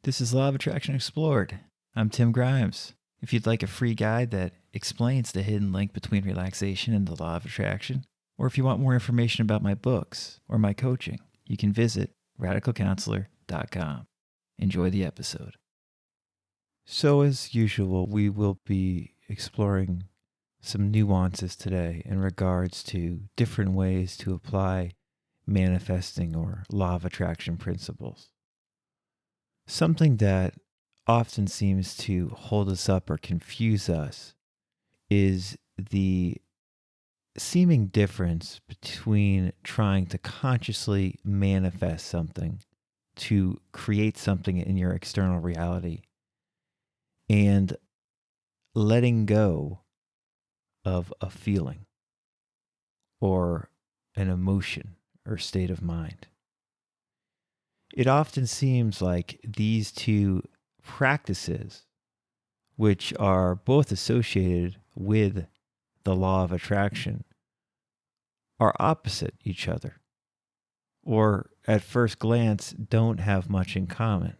This is Law of Attraction Explored. I'm Tim Grimes. If you'd like a free guide that explains the hidden link between relaxation and the law of attraction, or if you want more information about my books or my coaching, you can visit radicalcounselor.com. Enjoy the episode. So, as usual, we will be exploring some nuances today in regards to different ways to apply manifesting or law of attraction principles. Something that often seems to hold us up or confuse us is the seeming difference between trying to consciously manifest something to create something in your external reality and letting go of a feeling or an emotion or state of mind. It often seems like these two practices, which are both associated with the law of attraction, are opposite each other, or at first glance don't have much in common.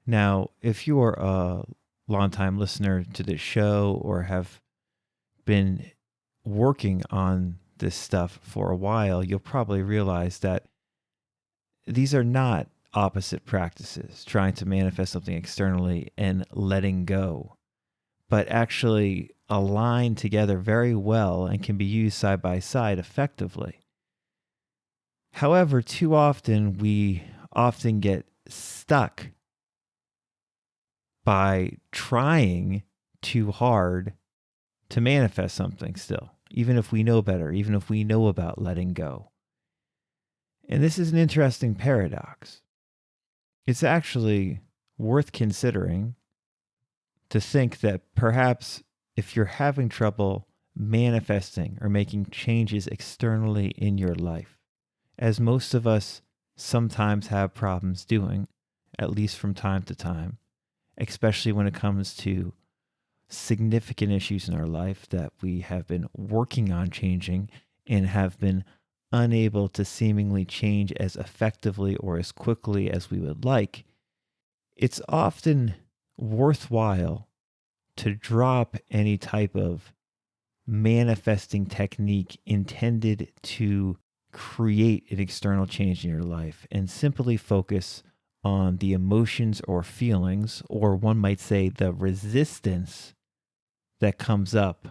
Now, if you are a longtime listener to this show or have been working on this stuff for a while, you'll probably realize that these are not opposite practices, trying to manifest something externally and letting go, but actually align together very well and can be used side by side effectively. However, too often we get stuck by trying too hard to manifest something still, even if we know better, even if we know about letting go. And this is an interesting paradox. It's actually worth considering to think that perhaps if you're having trouble manifesting or making changes externally in your life, as most of us sometimes have problems doing, at least from time to time, especially when it comes to significant issues in our life that we have been working on changing and have been unable to seemingly change as effectively or as quickly as we would like, it's often worthwhile to drop any type of manifesting technique intended to create an external change in your life and simply focus on the emotions or feelings, or one might say the resistance that comes up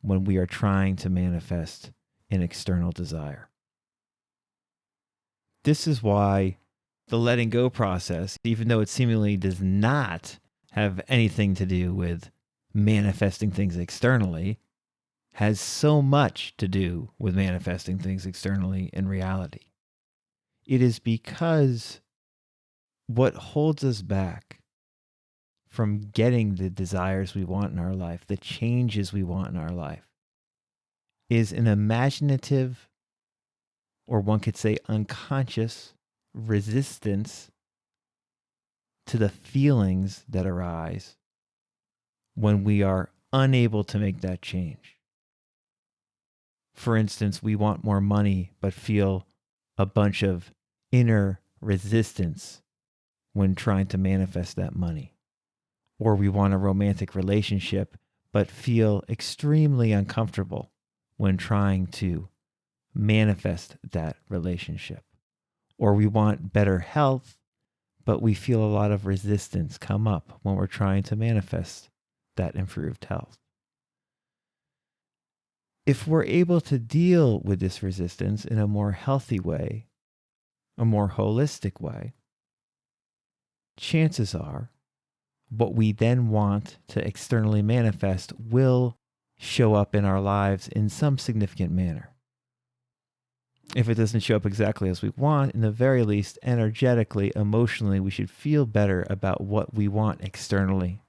when we are trying to manifest an external desire. This is why the letting go process, even though it seemingly does not have anything to do with manifesting things externally, has so much to do with manifesting things externally in reality. It is because what holds us back from getting the desires we want in our life, the changes we want in our life, is an imaginative, or one could say unconscious, resistance to the feelings that arise when we are unable to make that change. For instance, we want more money, but feel a bunch of inner resistance when trying to manifest that money. Or we want a romantic relationship, but feel extremely uncomfortable when trying to manifest that relationship. Or we want better health, but we feel a lot of resistance come up when we're trying to manifest that improved health. If we're able to deal with this resistance in a more healthy way, a more holistic way, chances are what we then want to externally manifest will show up in our lives in some significant manner. If it doesn't show up exactly as we want, in the very least, energetically, emotionally, we should feel better about what we want externally.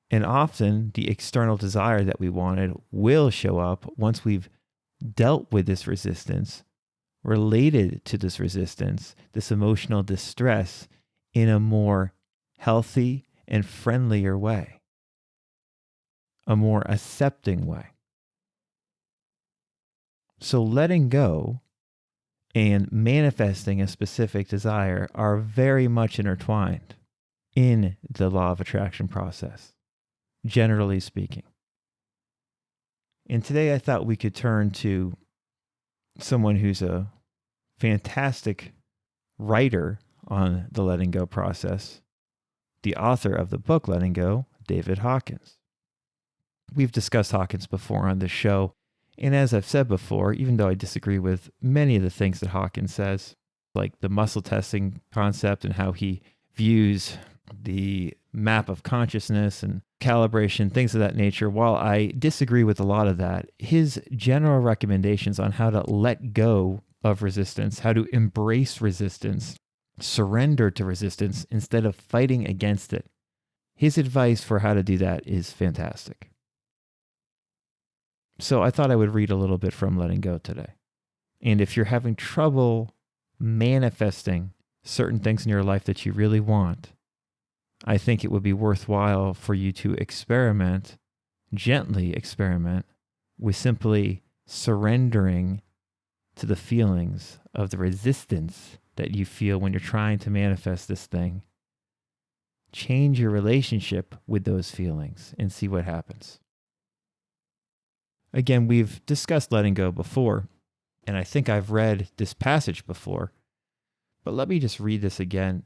And often the external desire that we wanted will show up once we've dealt with this resistance, related to this resistance, this emotional distress, in a more healthy and friendlier way, a more accepting way. So letting go and manifesting a specific desire are very much intertwined in the law of attraction process, generally speaking. And today I thought we could turn to someone who's a fantastic writer on the letting go process, the author of the book Letting Go, David Hawkins. We've discussed Hawkins before on this show, and as I've said before, even though I disagree with many of the things that Hawkins says, like the muscle testing concept and how he views the map of consciousness and calibration, things of that nature, while I disagree with a lot of that, his general recommendations on how to let go of resistance, how to embrace resistance, surrender to resistance instead of fighting against it, his advice for how to do that is fantastic. So I thought I would read a little bit from Letting Go today. And if you're having trouble manifesting certain things in your life that you really want, I think it would be worthwhile for you to experiment, gently experiment, with simply surrendering to the feelings of the resistance that you feel when you're trying to manifest this thing. Change your relationship with those feelings and see what happens. Again, we've discussed letting go before, and I think I've read this passage before, but let me just read this again.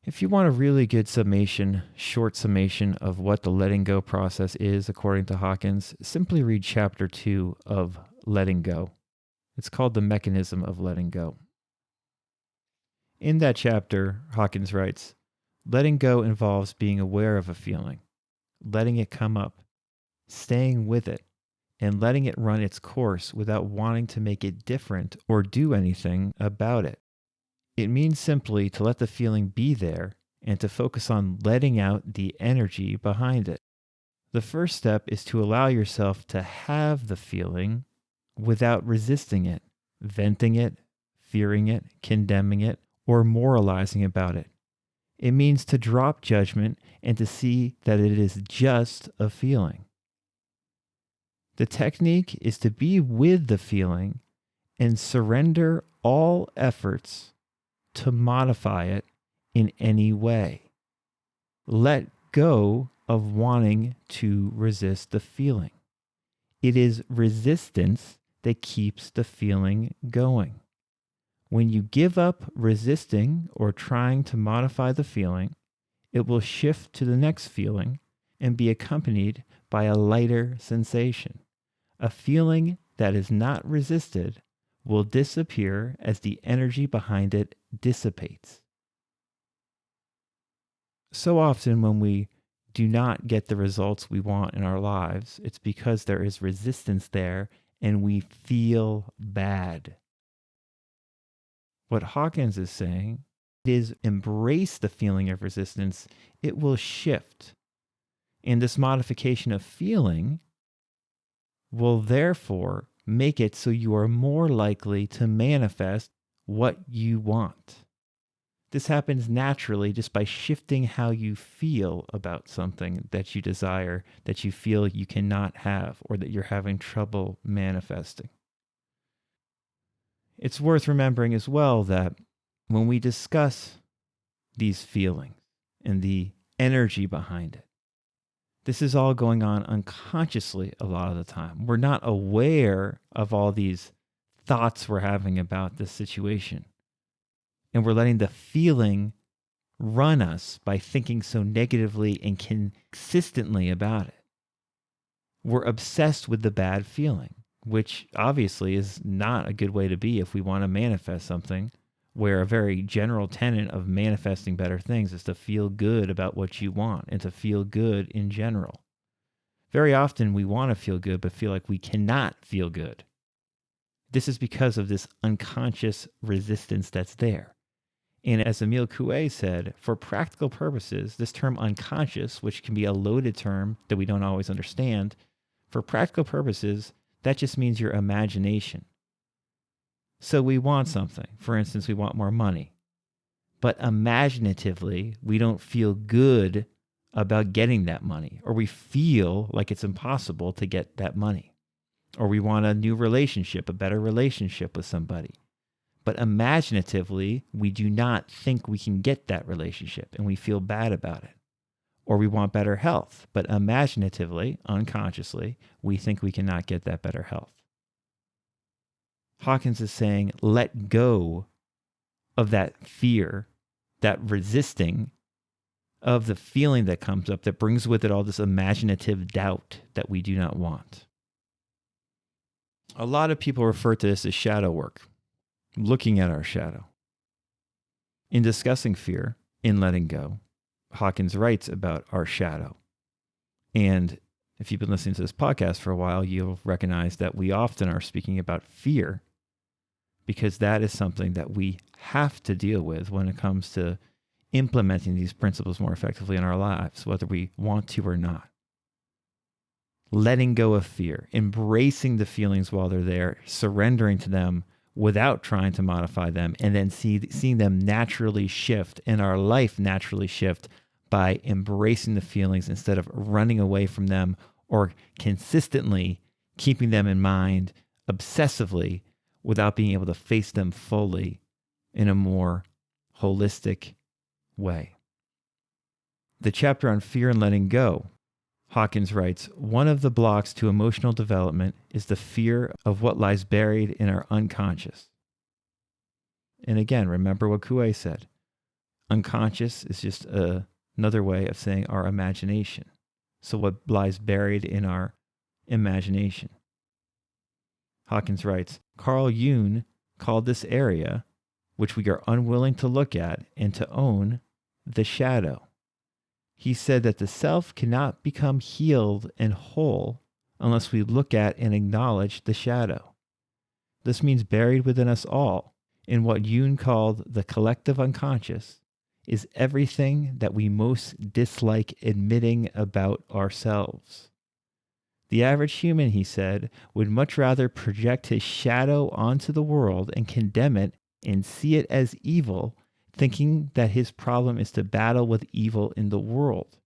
If you want a really good summation, short summation of what the letting go process is, according to Hawkins, simply read chapter 2 of Letting Go. It's called The Mechanism of Letting Go. In that chapter, Hawkins writes, letting go involves being aware of a feeling, letting it come up, staying with it, and letting it run its course without wanting to make it different or do anything about it. It means simply to let the feeling be there and to focus on letting out the energy behind it. The first step is to allow yourself to have the feeling without resisting it, venting it, fearing it, condemning it, or moralizing about it. It means to drop judgment and to see that it is just a feeling. The technique is to be with the feeling and surrender all efforts to modify it in any way. Let go of wanting to resist the feeling. It is resistance that keeps the feeling going. When you give up resisting or trying to modify the feeling, it will shift to the next feeling and be accompanied by a lighter sensation. A feeling that is not resisted will disappear as the energy behind it dissipates. So often when we do not get the results we want in our lives, it's because there is resistance there and we feel bad. What Hawkins is saying is embrace the feeling of resistance. It will shift. And this modification of feeling will therefore make it so you are more likely to manifest what you want. This happens naturally just by shifting how you feel about something that you desire, that you feel you cannot have, or that you're having trouble manifesting. It's worth remembering as well that when we discuss these feelings and the energy behind it, this is all going on unconsciously a lot of the time. We're not aware of all these thoughts we're having about this situation. And we're letting the feeling run us by thinking so negatively and consistently about it. We're obsessed with the bad feeling, which obviously is not a good way to be if we want to manifest something, where a very general tenet of manifesting better things is to feel good about what you want and to feel good in general. Very often we want to feel good, but feel like we cannot feel good. This is because of this unconscious resistance that's there. And as Emile Coué said, for practical purposes, this term unconscious, which can be a loaded term that we don't always understand, for practical purposes, that just means your imagination. So we want something. For instance, we want more money. But imaginatively, we don't feel good about getting that money, or we feel like it's impossible to get that money. Or we want a new relationship, a better relationship with somebody. But imaginatively, we do not think we can get that relationship and we feel bad about it. Or we want better health, but imaginatively, unconsciously, we think we cannot get that better health. Hawkins is saying, let go of that fear, that resisting of the feeling that comes up that brings with it all this imaginative doubt that we do not want. A lot of people refer to this as shadow work, looking at our shadow. In discussing fear, in letting go, Hawkins writes about our shadow. And if you've been listening to this podcast for a while, you'll recognize that we often are speaking about fear because that is something that we have to deal with when it comes to implementing these principles more effectively in our lives, whether we want to or not. Letting go of fear, embracing the feelings while they're there, surrendering to them without trying to modify them, and then seeing them naturally shift and our life naturally shift by embracing the feelings instead of running away from them or consistently keeping them in mind obsessively without being able to face them fully in a more holistic way. The chapter on fear and letting go, Hawkins writes, one of the blocks to emotional development is the fear of what lies buried in our unconscious. And again, remember what Coué said. Unconscious is just another way of saying our imagination. So what lies buried in our imagination? Hawkins writes, Carl Jung called this area, which we are unwilling to look at and to own, the shadow. He said that the self cannot become healed and whole unless we look at and acknowledge the shadow. This means buried within us all, in what Jung called the collective unconscious, is everything that we most dislike admitting about ourselves. The average human, he said, would much rather project his shadow onto the world and condemn it and see it as evil, thinking that his problem is to battle with evil in the world.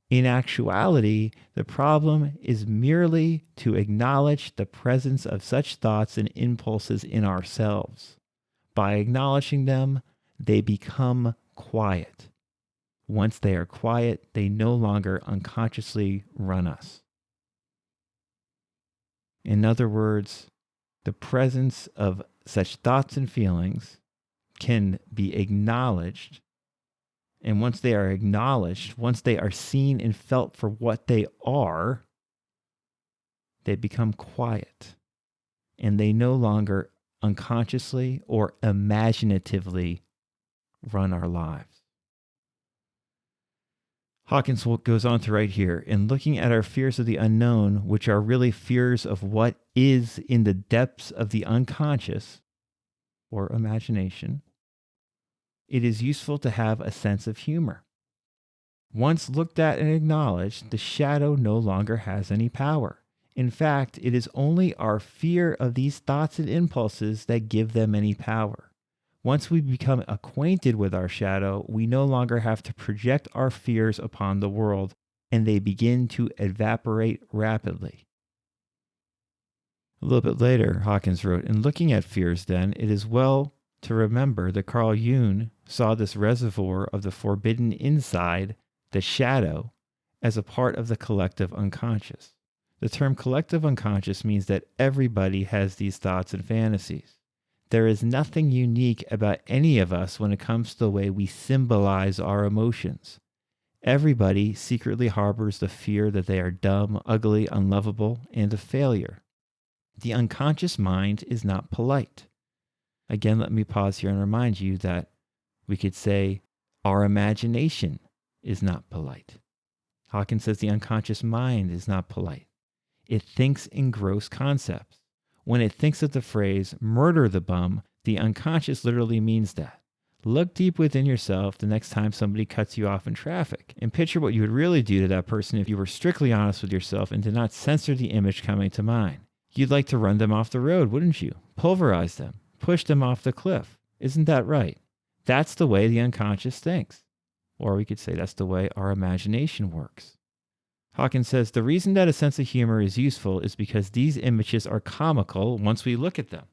In actuality, the problem is merely to acknowledge the presence of such thoughts and impulses in ourselves. By acknowledging them, they become quiet. Once they are quiet, they no longer unconsciously run us. In other words, the presence of such thoughts and feelings can be acknowledged. And once they are acknowledged, once they are seen and felt for what they are, they become quiet. And they no longer unconsciously or imaginatively run our lives. Hawkins goes on to write here, in looking at our fears of the unknown, which are really fears of what is in the depths of the unconscious or imagination, it is useful to have a sense of humor. Once looked at and acknowledged, the shadow no longer has any power. In fact, it is only our fear of these thoughts and impulses that give them any power. Once we become acquainted with our shadow, we no longer have to project our fears upon the world, and they begin to evaporate rapidly. A little bit later, Hawkins wrote, in looking at fears then, it is well to remember that Carl Jung saw this reservoir of the forbidden inside, the shadow, as a part of the collective unconscious. The term collective unconscious means that everybody has these thoughts and fantasies. There is nothing unique about any of us when it comes to the way we symbolize our emotions. Everybody secretly harbors the fear that they are dumb, ugly, unlovable, and a failure. The unconscious mind is not polite. Again, let me pause here and remind you that we could say our imagination is not polite. Hawkins says the unconscious mind is not polite. It thinks in gross concepts. When it thinks of the phrase, murder the bum, the unconscious literally means that. Look deep within yourself the next time somebody cuts you off in traffic and picture what you would really do to that person if you were strictly honest with yourself and did not censor the image coming to mind. You'd like to run them off the road, wouldn't you? Pulverize them, push them off the cliff. Isn't that right? That's the way the unconscious thinks. Or we could say that's the way our imagination works. Hawkins says the reason that a sense of humor is useful is because these images are comical once we look at them.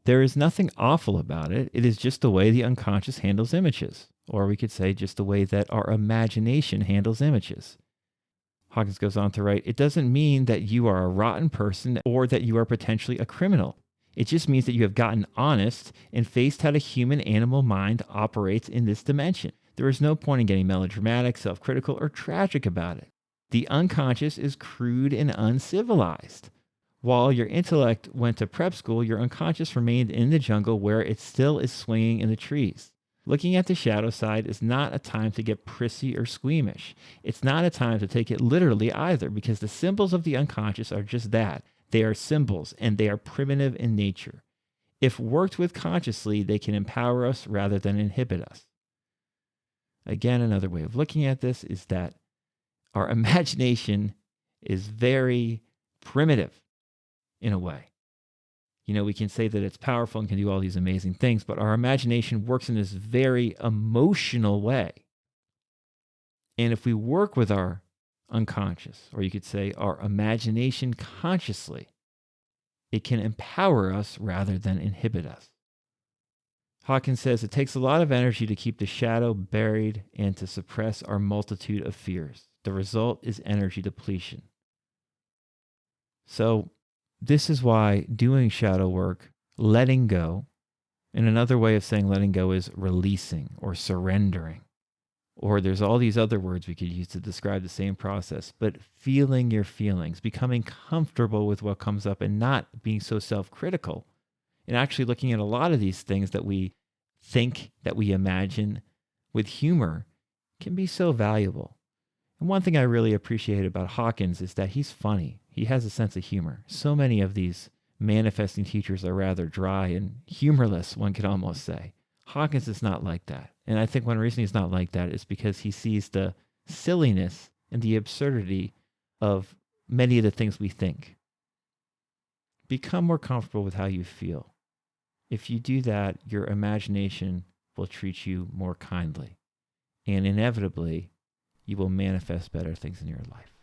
There is nothing awful about it. It is just the way the unconscious handles images. Or we could say just the way that our imagination handles images. Hawkins goes on to write, it doesn't mean that you are a rotten person or that you are potentially a criminal. It just means that you have gotten honest and faced how the human animal mind operates in this dimension. There is no point in getting melodramatic, self-critical, or tragic about it. The unconscious is crude and uncivilized. While your intellect went to prep school, your unconscious remained in the jungle where it still is swinging in the trees. Looking at the shadow side is not a time to get prissy or squeamish. It's not a time to take it literally either, because the symbols of the unconscious are just that. They are symbols, and they are primitive in nature. If worked with consciously, they can empower us rather than inhibit us. Again, another way of looking at this is that our imagination is very primitive in a way. We can say that it's powerful and can do all these amazing things, but our imagination works in this very emotional way. And if we work with our unconscious, or you could say our imagination consciously, it can empower us rather than inhibit us. Hawkins says it takes a lot of energy to keep the shadow buried and to suppress our multitude of fears. The result is energy depletion. So this is why doing shadow work, letting go, and another way of saying letting go is releasing or surrendering. Or there's all these other words we could use to describe the same process, but feeling your feelings, becoming comfortable with what comes up and not being so self-critical, and actually looking at a lot of these things that we think, that we imagine with humor can be so valuable. And one thing I really appreciate about Hawkins is that he's funny. He has a sense of humor. So many of these manifesting teachers are rather dry and humorless, one could almost say. Hawkins is not like that. And I think one reason he's not like that is because he sees the silliness and the absurdity of many of the things we think. Become more comfortable with how you feel. If you do that, your imagination will treat you more kindly. And inevitably, you will manifest better things in your life.